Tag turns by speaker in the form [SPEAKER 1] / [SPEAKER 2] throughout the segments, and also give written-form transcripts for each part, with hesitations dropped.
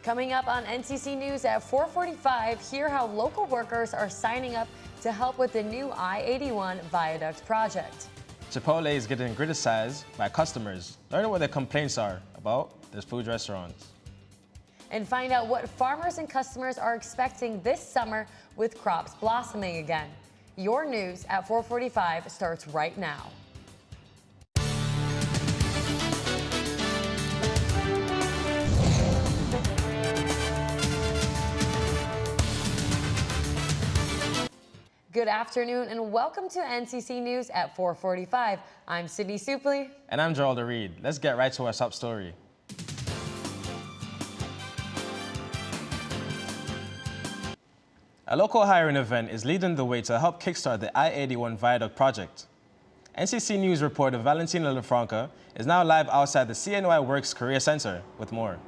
[SPEAKER 1] Coming up on NCC News at 4:45, hear how local workers are signing up to help with the new I-81 viaduct project.
[SPEAKER 2] Chipotle is getting criticized by customers. Learn what their complaints are about their food restaurants.
[SPEAKER 1] And find out what farmers and customers are expecting this summer with crops blossoming again. Your news at 4:45 starts right now. Good afternoon and welcome to NCC News at 4:45. I'm Sydney Supley.
[SPEAKER 2] And I'm Gerald Reed. Let's get right to our top story. A local hiring event is leading the way to help kickstart the I-81 viaduct project. NCC News reporter Valentina LaFranca is now live outside the CNY Works Career Center with more.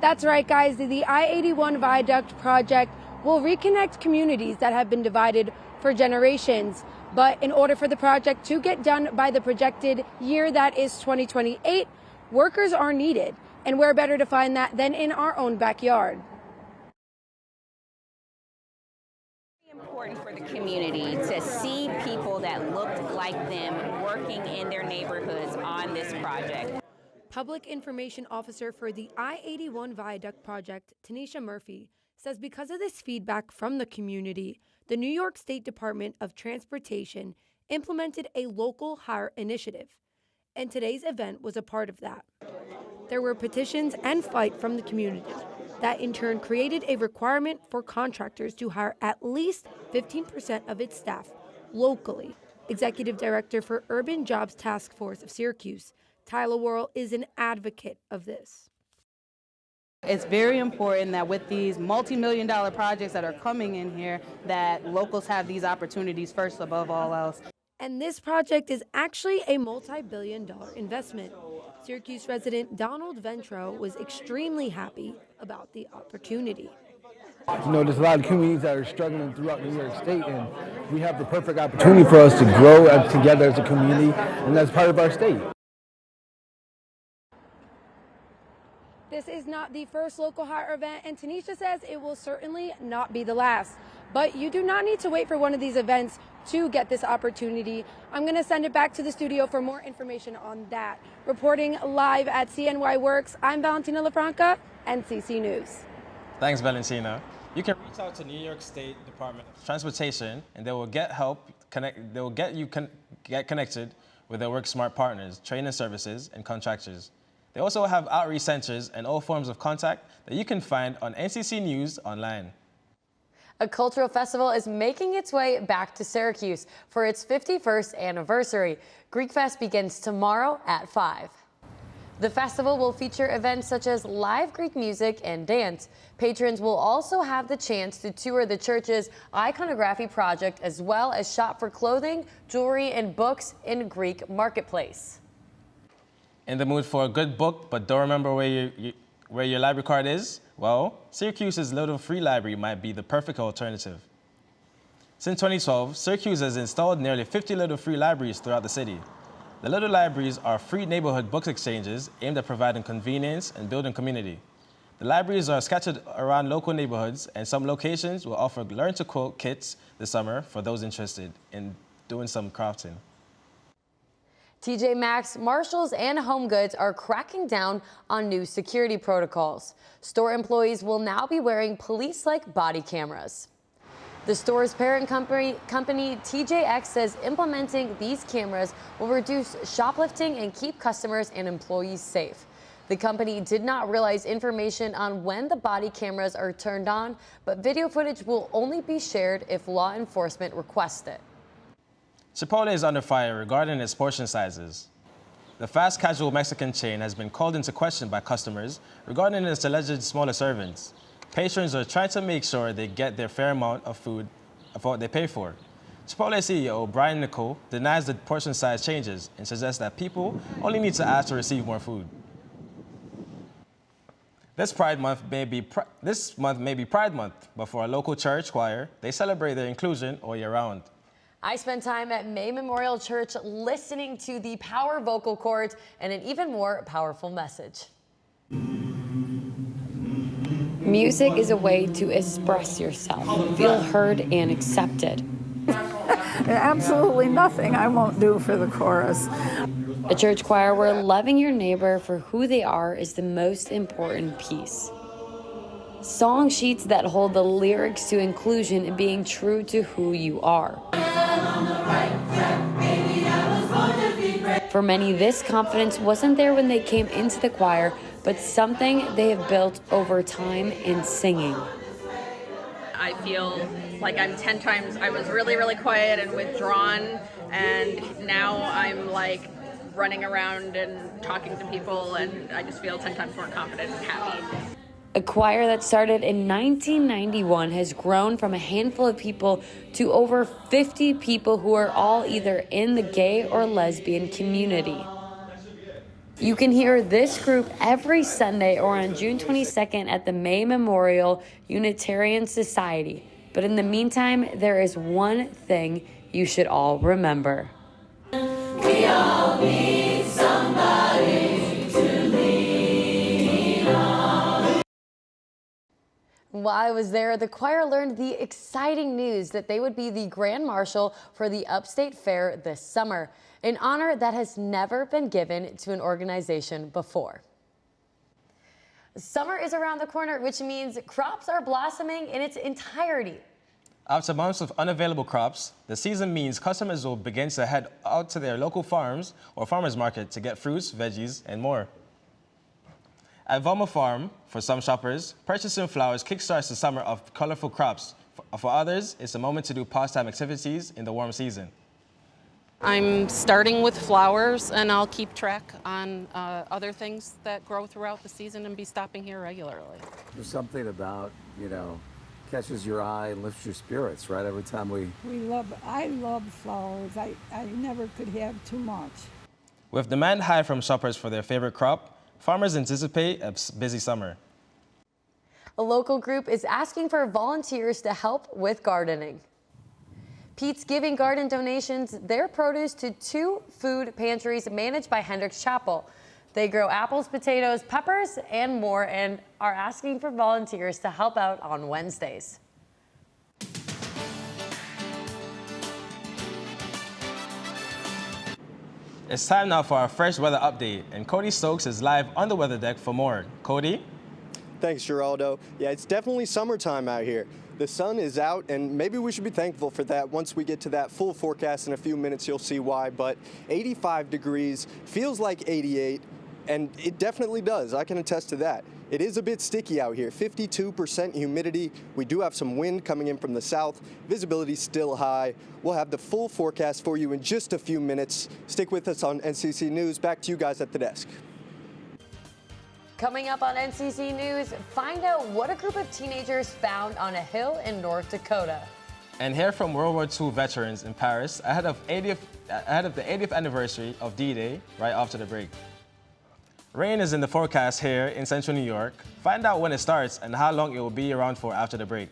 [SPEAKER 3] That's right, guys. The I-81 viaduct project will reconnect communities that have been divided for generations. But in order for the project to get done by the projected year that is 2028, workers are needed. And where better to find that than in our own backyard?
[SPEAKER 4] Important for the community to see people that looked like them working in their neighborhoods on this project.
[SPEAKER 3] Public Information Officer for the I-81 Viaduct project, Tanisha Murphy, says because of this feedback from the community, the New York State Department of Transportation implemented a local hire initiative, and today's event was a part of that. There were petitions and fight from the community that in turn created a requirement for contractors to hire at least 15% of its staff locally. Executive Director for Urban Jobs Task Force of Syracuse, Tyler Worrell, is an advocate of this.
[SPEAKER 5] It's very important that with these multi-million-dollar projects that are coming in here, that locals have these opportunities first above all else.
[SPEAKER 3] And this project is actually a multi-billion-dollar investment. Syracuse resident Donald Ventro was extremely happy about the opportunity.
[SPEAKER 6] You know, there's a lot of communities that are struggling throughout New York State, and we have the perfect opportunity for us to grow together as a community, and that's part of our state.
[SPEAKER 3] This is not the first local hire event, and Tanisha says it will certainly not be the last. But you do not need to wait for one of these events to get this opportunity. I'm going to send it back to the studio for more information on that. Reporting live at CNY Works, I'm Valentina LaFranca, NCC News.
[SPEAKER 2] Thanks, Valentina. You can reach out to New York State Department of Transportation, and they will get connected with their Work Smart partners, training services, and contractors. They also have outreach centers and all forms of contact that you can find on NCC News online.
[SPEAKER 1] A cultural festival is making its way back to Syracuse for its 51st anniversary. Greek Fest begins tomorrow at 5. The festival will feature events such as live Greek music and dance. Patrons will also have the chance to tour the church's iconography project as well as shop for clothing, jewelry, and books in Greek marketplace.
[SPEAKER 2] In the mood for a good book, but don't remember where your library card is? Well, Syracuse's Little Free Library might be the perfect alternative. Since 2012, Syracuse has installed nearly 50 Little Free Libraries throughout the city. The Little Libraries are free neighborhood book exchanges aimed at providing convenience and building community. The libraries are scattered around local neighborhoods, and some locations will offer Learn to Quote kits this summer for those interested in doing some crafting.
[SPEAKER 1] TJ Maxx, Marshalls, and HomeGoods are cracking down on new security protocols. Store employees will now be wearing police-like body cameras. The store's parent company TJX says implementing these cameras will reduce shoplifting and keep customers and employees safe. The company did not realize information on when the body cameras are turned on, but video footage will only be shared if law enforcement requests it.
[SPEAKER 2] Chipotle is under fire regarding its portion sizes. The fast casual Mexican chain has been called into question by customers regarding its alleged smaller servings. Patrons are trying to make sure they get their fair amount of food of what they pay for. Chipotle CEO Brian Nicole denies the portion size changes and suggests that people only need to ask to receive more food. This month may be Pride Month, but for a local church choir, they celebrate their inclusion all year round.
[SPEAKER 1] I spent time at May Memorial Church listening to the power vocal cords and an even more powerful message. Music is a way to express yourself, feel heard and accepted.
[SPEAKER 7] Absolutely nothing I won't do for the chorus.
[SPEAKER 1] A church choir where loving your neighbor for who they are is the most important piece. Song sheets that hold the lyrics to inclusion and being true to who you are. For many, this confidence wasn't there when they came into the choir, but something they have built over time in singing.
[SPEAKER 8] I feel like I'm 10 times, I was really, really quiet and withdrawn, and now I'm like running around and talking to people, and I just feel 10 times more confident and happy.
[SPEAKER 1] A choir that started in 1991 has grown from a handful of people to over 50 people who are all either in the gay or lesbian community. You can hear this group every Sunday or on June 22nd at the May Memorial Unitarian Society. But in the meantime, there is one thing you should all remember. We all need somebody to lean on. While I was there, the choir learned the exciting news that they would be the Grand Marshal for the Upstate Fair this summer, an honor that has never been given to an organization before. Summer is around the corner, which means crops are blossoming in its entirety.
[SPEAKER 2] After months of unavailable crops, the season means customers will begin to head out to their local farms or farmers market to get fruits, veggies, and more. At Velma Farm, for some shoppers, purchasing flowers kickstarts the summer of colorful crops. For others, it's a moment to do pastime activities in the warm season.
[SPEAKER 9] I'm starting with flowers, and I'll keep track on other things that grow throughout the season and be stopping here regularly.
[SPEAKER 10] There's something about, catches your eye and lifts your spirits, right? Every time
[SPEAKER 7] I love flowers. I never could have too much.
[SPEAKER 2] With demand high from shoppers for their favorite crop, farmers anticipate a busy summer.
[SPEAKER 1] A local group is asking for volunteers to help with gardening. Pete's giving garden donations their produce to 2 food pantries managed by Hendricks Chapel. They grow apples, potatoes, peppers, and more, and are asking for volunteers to help out on Wednesdays.
[SPEAKER 2] It's time now for our first weather update, and Cody Stokes is live on the weather deck for more. Cody?
[SPEAKER 11] Thanks, Geraldo. Yeah, it's definitely summertime out here. The sun is out, and maybe we should be thankful for that. Once we get to that full forecast in a few minutes, you'll see why. But 85 degrees feels like 88, and it definitely does. I can attest to that. It is a bit sticky out here. 52% humidity. We do have some wind coming in from the south. Visibility still high. We'll have the full forecast for you in just a few minutes. Stick with us on NCC News. Back to you guys at the desk.
[SPEAKER 1] Coming up on NCC News, find out what a group of teenagers found on a hill in North Dakota.
[SPEAKER 2] And hear from World War II veterans in Paris ahead of the 80th anniversary of D-Day right after the break. Rain is in the forecast here in central New York. Find out when it starts and how long it will be around for after the break.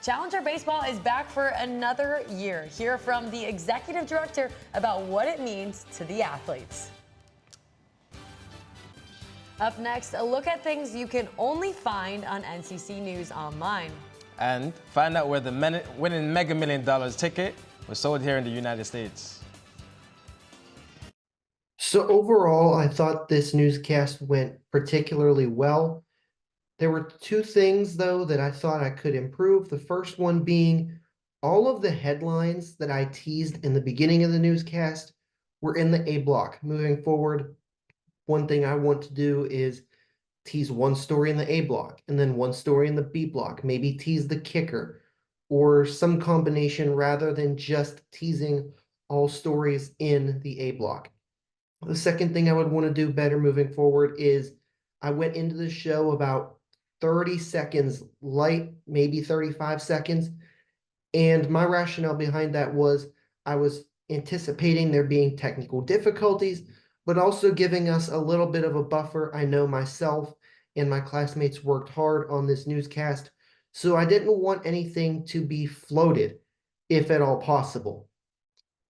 [SPEAKER 1] Challenger Baseball is back for another year. Hear from the executive director about what it means to the athletes. Up next, a look at things you can only find on NCC News Online.
[SPEAKER 2] And find out where the winning Mega Million Dollars ticket was sold here in the United States.
[SPEAKER 12] So overall, I thought this newscast went particularly well. There were 2 things, though, that I thought I could improve. The first one being all of the headlines that I teased in the beginning of the newscast were in the A block. Moving forward, one thing I want to do is tease one story in the A block and then one story in the B block, maybe tease the kicker or some combination rather than just teasing all stories in the A block. The second thing I would want to do better moving forward is I went into the show about 30 seconds light, maybe 35 seconds. And my rationale behind that was I was anticipating there being technical difficulties, but also giving us a little bit of a buffer. I know myself and my classmates worked hard on this newscast, so I didn't want anything to be floated, if at all possible.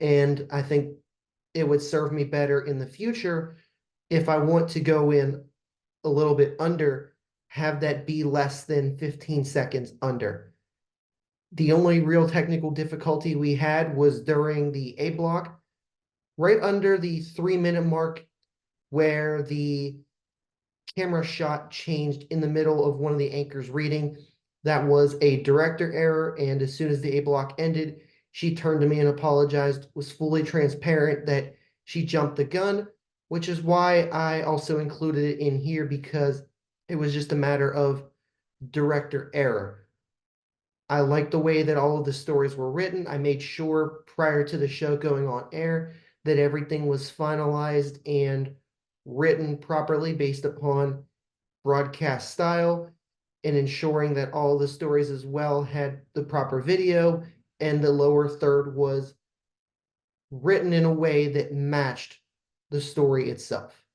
[SPEAKER 12] And I think it would serve me better in the future if I want to go in a little bit under, have that be less than 15 seconds under. The only real technical difficulty we had was during the A block, right under the 3-minute mark, where the camera shot changed in the middle of one of the anchors reading. That was a director error, and as soon as the A block ended, she turned to me and apologized, was fully transparent that she jumped the gun, which is why I also included it in here, because it was just a matter of director error. I like the way that all of the stories were written. I made sure prior to the show going on air that everything was finalized and written properly based upon broadcast style, and ensuring that all the stories as well had the proper video, and the lower third was written in a way that matched the story itself.